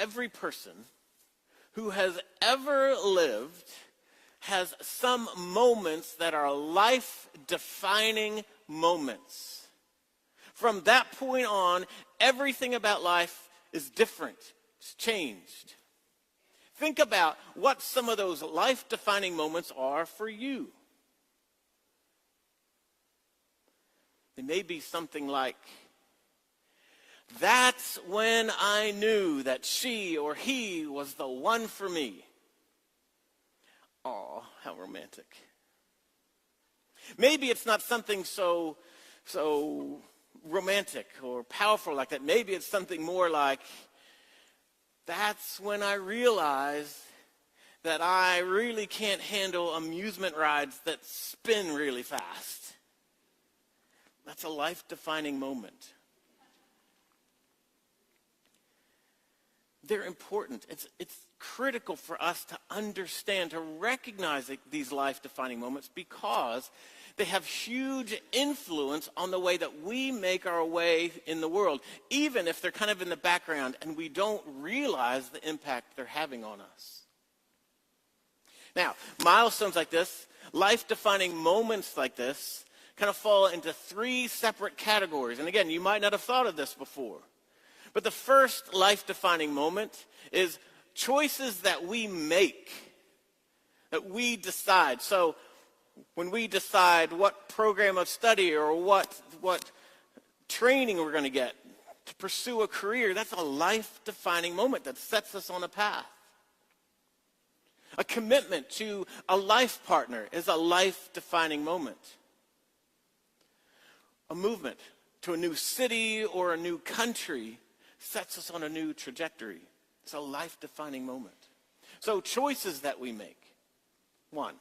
every person who has ever lived has some moments that are life-defining moments. From that point on, everything about life is different. It's changed. Think about what some of those life-defining moments are for you. They may be something like, that's when I knew that she or he was the one for me. Aw, how romantic. Maybe it's not something so romantic or powerful like that. Maybe it's something more like, that's when I realized that I really can't handle amusement rides that spin really fast. That's a life-defining moment. They're important. It's critical for us to understand, to recognize these life-defining moments because they have huge influence on the way that we make our way in the world, even if they're kind of in the background and we don't realize the impact they're having on us. Now, milestones like this, life-defining moments like this, kind of fall into three separate categories. And again, you might not have thought of this before. But the first life-defining moment is choices that we make, that we decide. So when we decide what program of study or what training we're going to get to pursue a career, that's a life-defining moment that sets us on a path. A commitment to a life partner is a life-defining moment. A movement to a new city or a new country sets us on a new trajectory. It's a life-defining moment. So choices that we make, one.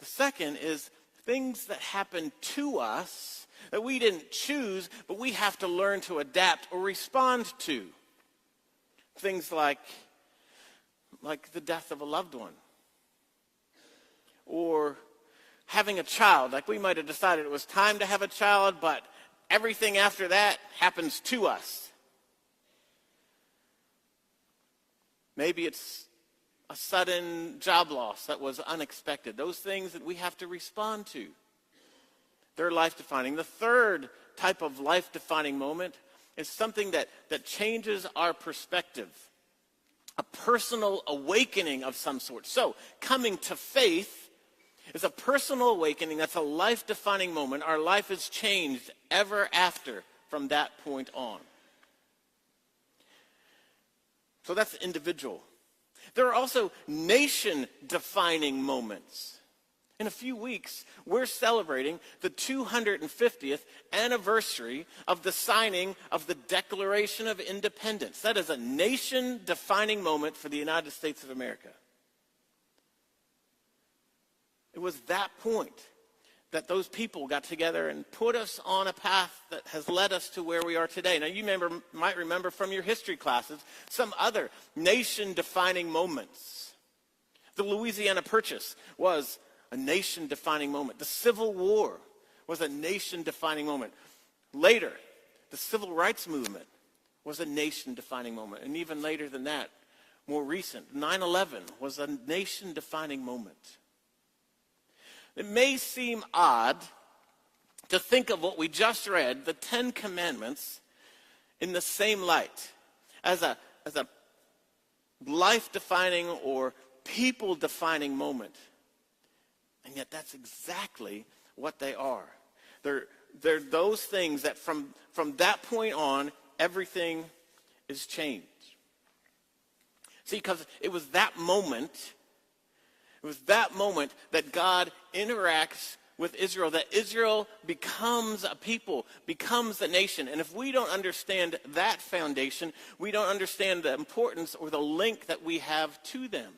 The second is things that happen to us that we didn't choose, but we have to learn to adapt or respond to. Things like the death of a loved one. Or having a child. Like we might have decided it was time to have a child, but everything after that happens to us. Maybe it's a sudden job loss that was unexpected. Those things that we have to respond to. They're life-defining. The third type of life-defining moment is something that changes our perspective. A personal awakening of some sort. So, coming to faith is a personal awakening. That's a life-defining moment. Our life is changed ever after from that point on. So that's individual. There are also nation-defining moments. In a few weeks, we're celebrating the 250th anniversary of the signing of the Declaration of Independence. That is a nation-defining moment for the United States of America. It was that point that those people got together and put us on a path that has led us to where we are today. Now, you might remember from your history classes some other nation-defining moments. The Louisiana Purchase was a nation-defining moment. The Civil War was a nation-defining moment. Later, the Civil Rights Movement was a nation-defining moment. And even later than that, more recent, 9/11 was a nation-defining moment. It may seem odd to think of what we just read, the Ten Commandments, in the same light as a life-defining or people-defining moment. And yet that's exactly what they are. They're those things that from that point on, everything is changed. See, because it was that moment that God interacts with Israel, that Israel becomes a people, becomes a nation. And if we don't understand that foundation, we don't understand the importance or the link that we have to them.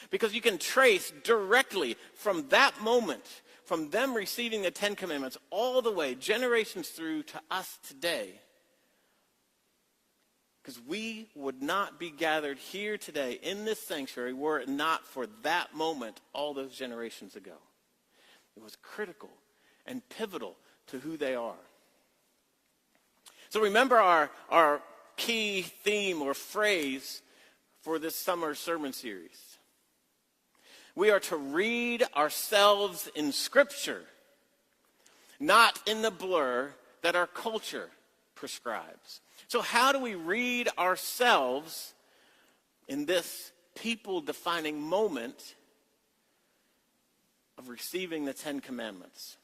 Because you can trace directly from that moment, from them receiving the Ten Commandments, all the way, generations through to us today. Because we would not be gathered here today in this sanctuary were it not for that moment all those generations ago. It was critical and pivotal to who they are. So remember our key theme or phrase for this summer sermon series. We are to read ourselves in Scripture, not in the blur that our culture prescribes. So how do we read ourselves in this people-defining moment of receiving the Ten Commandments?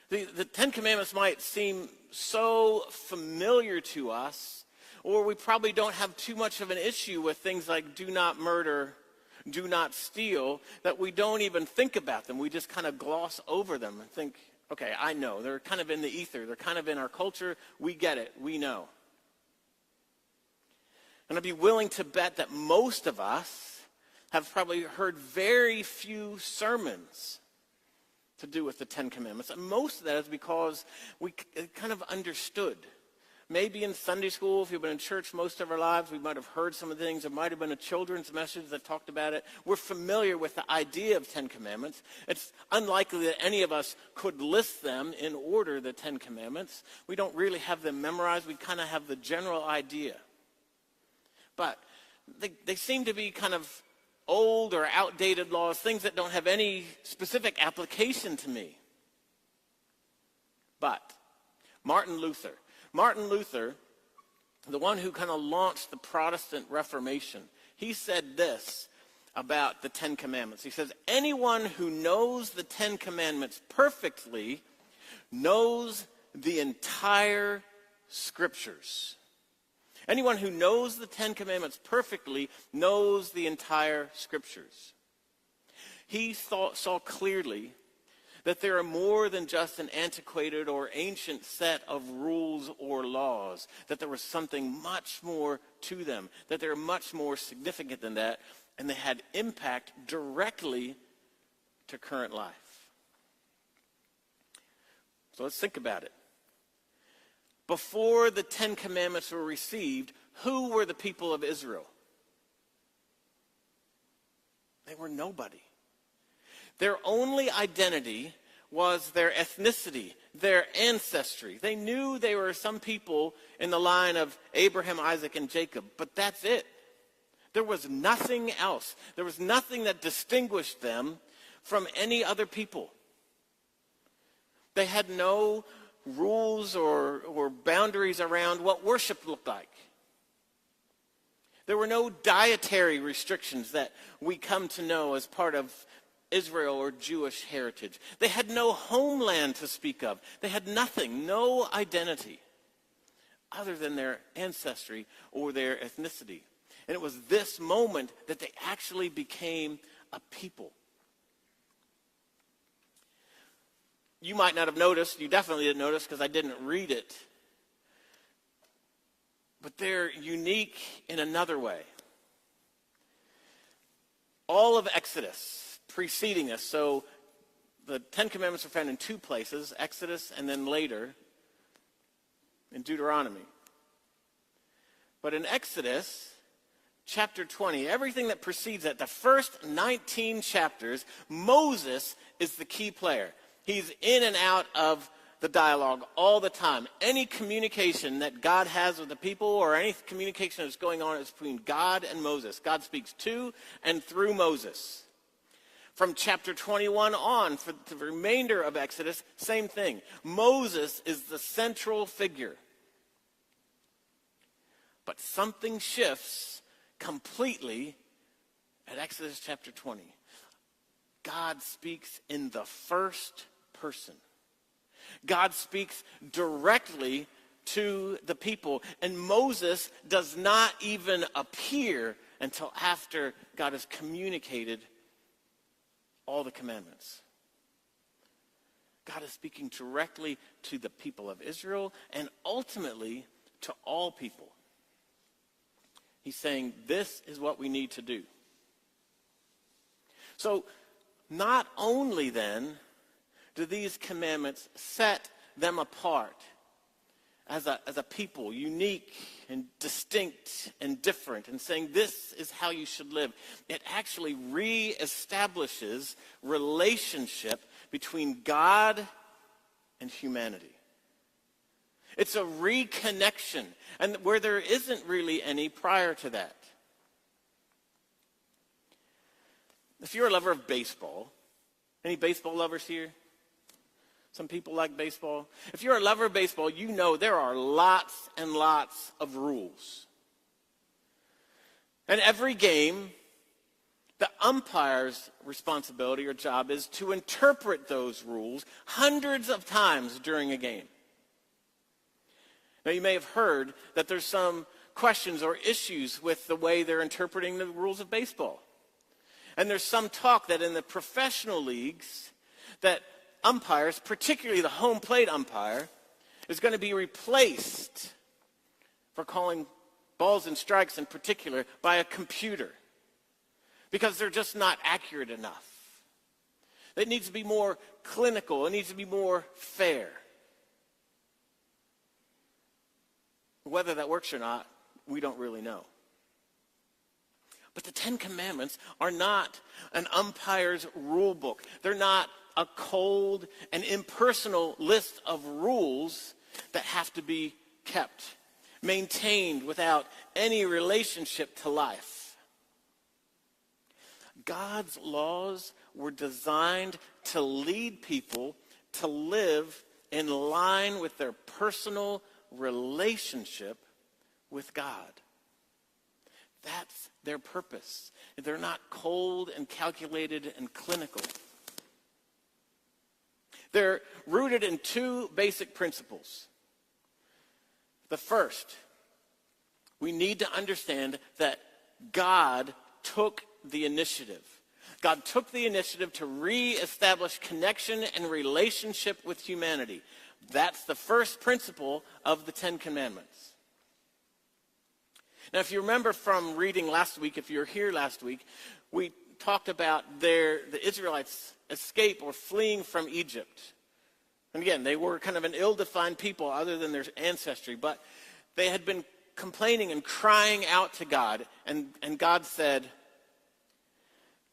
The Ten Commandments might seem so familiar to us, or we probably don't have too much of an issue with things like do not murder, do not steal, that we don't even think about them. We just kind of gloss over them and think, okay, I know. They're kind of in the ether. They're kind of in our culture. We get it. We know. And I'd be willing to bet that most of us have probably heard very few sermons to do with the Ten Commandments. And most of that is because we kind of understood. Maybe in Sunday school, if you've been in church most of our lives, we might have heard some of the things. There might have been a children's message that talked about it. We're familiar with the idea of Ten Commandments. It's unlikely that any of us could list them in order, the Ten Commandments. We don't really have them memorized. We kind of have the general idea. But they seem to be kind of old or outdated laws, things that don't have any specific application to me. But Martin Luther, the one who kind of launched the Protestant Reformation, he said this about the Ten Commandments. He says, anyone who knows the Ten Commandments perfectly knows the entire Scriptures. Anyone who knows the Ten Commandments perfectly knows the entire Scriptures. He saw clearly that there are more than just an antiquated or ancient set of rules or laws, that there was something much more to them, that they're much more significant than that, and they had impact directly to current life. So let's think about it. Before the Ten Commandments were received, who were the people of Israel? They were nobody. Their only identity was their ethnicity, their ancestry. They knew they were some people in the line of Abraham, Isaac, and Jacob, but that's it. There was nothing else. There was nothing that distinguished them from any other people. They had no rules or boundaries around what worship looked like. There were no dietary restrictions that we come to know as part of Israel or Jewish heritage. They had no homeland to speak of. They had nothing, no identity other than their ancestry or their ethnicity. And it was this moment that they actually became a people. You might not have noticed, you definitely didn't notice because I didn't read it, but they're unique in another way. All of Exodus preceding us, so the Ten Commandments are found in two places, Exodus and then later in Deuteronomy. But in Exodus, chapter 20, everything that precedes that, the first 19 chapters, Moses is the key player. He's in and out of the dialogue all the time. Any communication that God has with the people or any communication that's going on is between God and Moses. God speaks to and through Moses. From chapter 21 on, for the remainder of Exodus, same thing. Moses is the central figure. But something shifts completely at Exodus chapter 20. God speaks in the first person. God speaks directly to the people. And Moses does not even appear until after God has communicated all the commandments. God is speaking directly to the people of Israel and ultimately to all people. He's saying, this is what we need to do. So, not only then do these commandments set them apart as a people, unique and distinct and different, and saying this is how you should live, it actually reestablishes relationship between God and humanity. It's a reconnection, and where there isn't really any prior to that. If you're a lover of baseball, any baseball lovers here? Some people like baseball. If you're a lover of baseball, you know there are lots and lots of rules. And every game, the umpire's responsibility or job is to interpret those rules hundreds of times during a game. Now, you may have heard that there's some questions or issues with the way they're interpreting the rules of baseball. And there's some talk that in the professional leagues, that umpires, particularly the home plate umpire, is going to be replaced for calling balls and strikes in particular by a computer because they're just not accurate enough. It needs to be more clinical. It needs to be more fair. Whether that works or not, we don't really know. But the Ten Commandments are not an umpire's rule book. They're not a cold and impersonal list of rules that have to be kept, maintained without any relationship to life. God's laws were designed to lead people to live in line with their personal relationship with God. That's their purpose. They're not cold and calculated and clinical. They're rooted in two basic principles. The first, we need to understand that God took the initiative. God took the initiative to reestablish connection and relationship with humanity. That's the first principle of the Ten Commandments. Now, if you remember from reading last week, if you were here last week, we talked about the Israelites' escape or fleeing from Egypt. And again, they were kind of an ill-defined people other than their ancestry, but they had been complaining and crying out to God, and God said,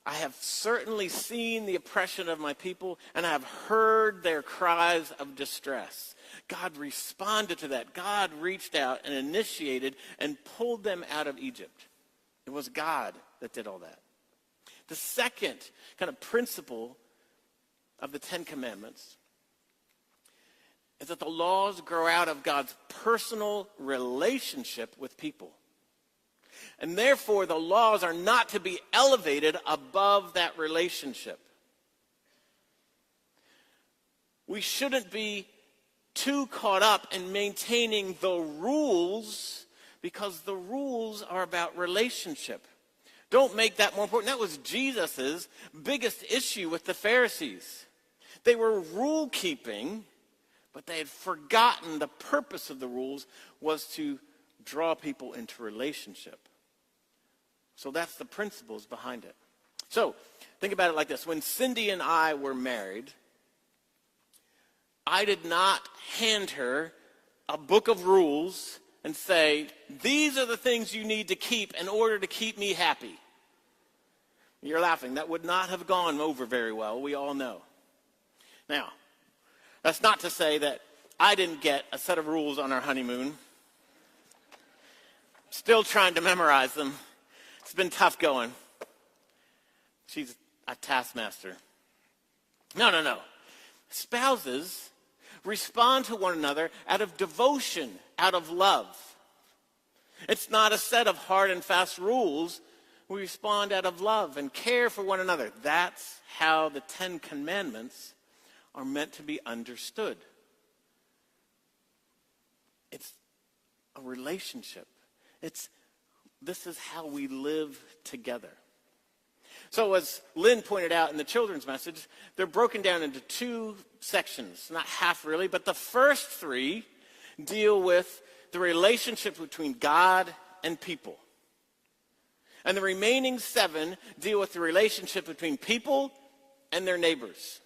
I have certainly seen the oppression of my people, and I have heard their cries of distress. God responded to that. God reached out and initiated and pulled them out of Egypt. It was God that did all that. The second kind of principle of the Ten Commandments is that the laws grow out of God's personal relationship with people. And therefore, the laws are not to be elevated above that relationship. We shouldn't be too caught up in maintaining the rules because the rules are about relationship. Don't make that more important. That was Jesus' biggest issue with the Pharisees. They were rule-keeping, but they had forgotten the purpose of the rules was to draw people into relationship. So that's the principles behind it. So think about it like this. When Cindy and I were married, I did not hand her a book of rules and say, these are the things you need to keep in order to keep me happy. You're laughing. That would not have gone over very well. We all know. Now, that's not to say that I didn't get a set of rules on our honeymoon. Still trying to memorize them. It's been tough going. She's a taskmaster. No. Spouses respond to one another out of devotion, out of love. It's not a set of hard and fast rules. We respond out of love and care for one another. That's how the Ten Commandments are meant to be understood. It's a relationship. This is how we live together. So as Lynn pointed out in the children's message, they're broken down into two sections, not half really, but the first three deal with the relationship between God and people. And the remaining 7 deal with the relationship between people and their neighbors.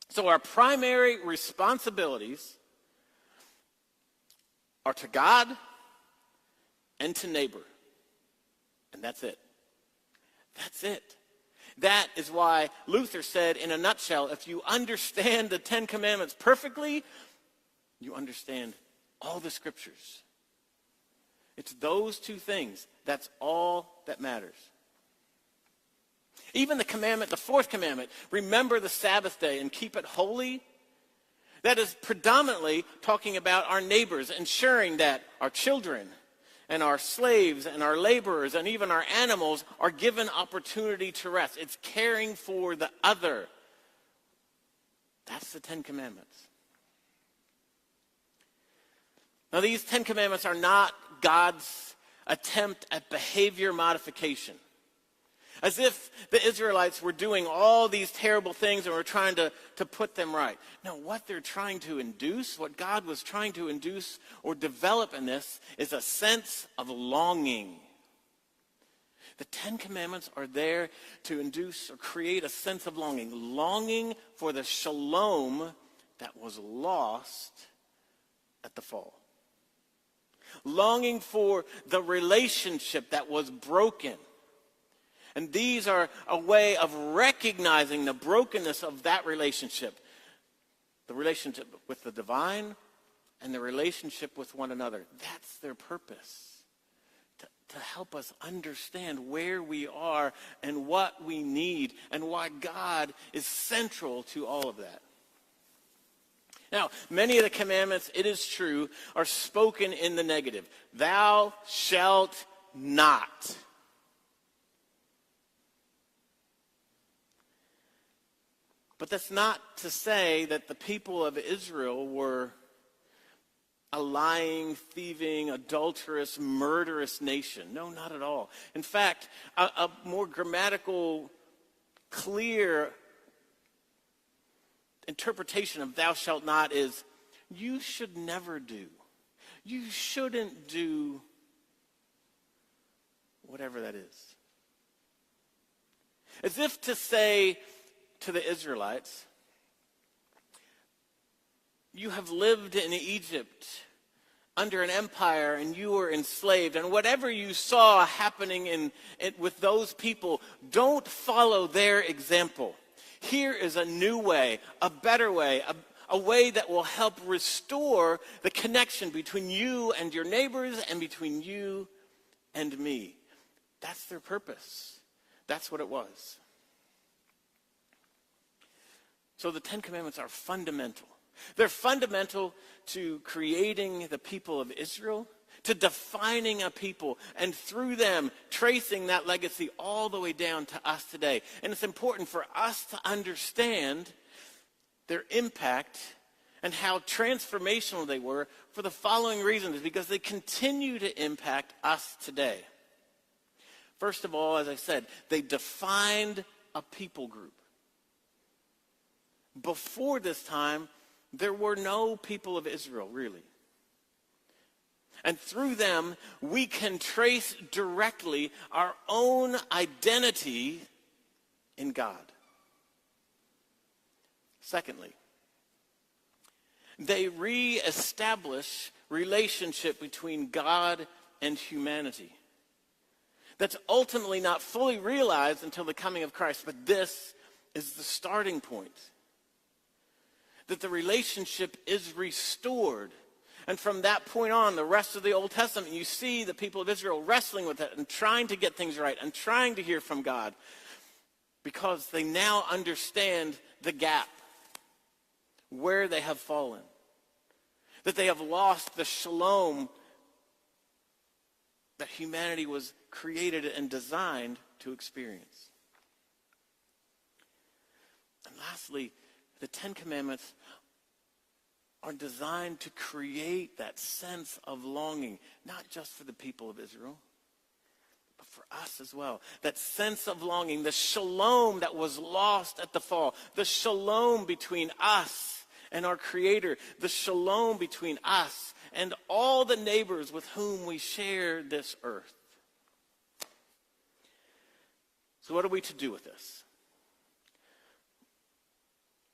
So our primary responsibilities are to God and to neighbor. And that's it. That's it. That is why Luther said, in a nutshell, if you understand the Ten Commandments perfectly, you understand all the scriptures. It's those two things. That's all that matters. Even the commandment, the fourth commandment, remember the Sabbath day and keep it holy, that is predominantly talking about our neighbors, ensuring that our children and our slaves and our laborers and even our animals are given opportunity to rest. It's caring for the other. That's the Ten Commandments. Now, these Ten Commandments are not God's attempt at behavior modification. As if the Israelites were doing all these terrible things and were trying to put them right. No, what they're trying to induce, what God was trying to induce or develop in this is a sense of longing. The Ten Commandments are there to induce or create a sense of longing. Longing for the shalom that was lost at the fall. Longing for the relationship that was broken. And these are a way of recognizing the brokenness of that relationship. The relationship with the divine and the relationship with one another. That's their purpose. To help us understand where we are and what we need and why God is central to all of that. Now, many of the commandments, it is true, are spoken in the negative. Thou shalt not. But that's not to say that the people of Israel were a lying, thieving, adulterous, murderous nation. No, not at all. In fact, a more grammatical, clear interpretation of thou shalt not is you should never do. You shouldn't do whatever that is. As if to say to the Israelites, you have lived in Egypt under an empire and you were enslaved, and whatever you saw happening with those people, don't follow their example. Here is a new way, a better way, a way that will help restore the connection between you and your neighbors and between you and me. That's their purpose. That's what it was. So the Ten Commandments are fundamental. They're fundamental to creating the people of Israel, to defining a people, and through them tracing that legacy all the way down to us today. And it's important for us to understand their impact and how transformational they were for the following reasons, because they continue to impact us today. First of all, as I said, they defined a people group. Before this time, there were no people of Israel, really. And through them, we can trace directly our own identity in God. Secondly, they reestablish relationship between God and humanity. That's ultimately not fully realized until the coming of Christ, but this is the starting point. That the relationship is restored. And from that point on, the rest of the Old Testament, you see the people of Israel wrestling with it and trying to get things right and trying to hear from God because they now understand the gap, where they have fallen, that they have lost the shalom that humanity was created and designed to experience. And lastly, the Ten Commandments are designed to create that sense of longing, not just for the people of Israel, but for us as well. That sense of longing, the shalom that was lost at the fall, the shalom between us and our Creator, the shalom between us and all the neighbors with whom we share this earth. So what are we to do with this?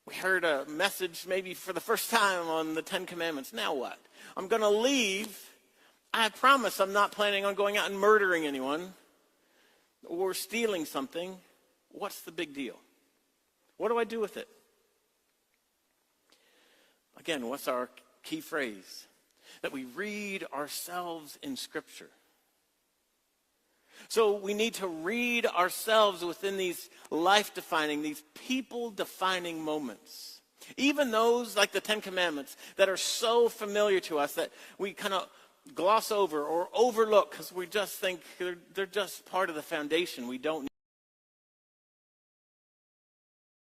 We heard a message maybe for the first time on the Ten Commandments. Now what? I'm going to leave. I promise I'm not planning on going out and murdering anyone or stealing something. What's the big deal? What do I do with it? Again, what's our key phrase? That we read ourselves in Scripture. So we need to read ourselves within these life-defining, these people-defining moments. Even those, like the Ten Commandments, that are so familiar to us that we kind of gloss over or overlook because we just think they're just part of the foundation. We don't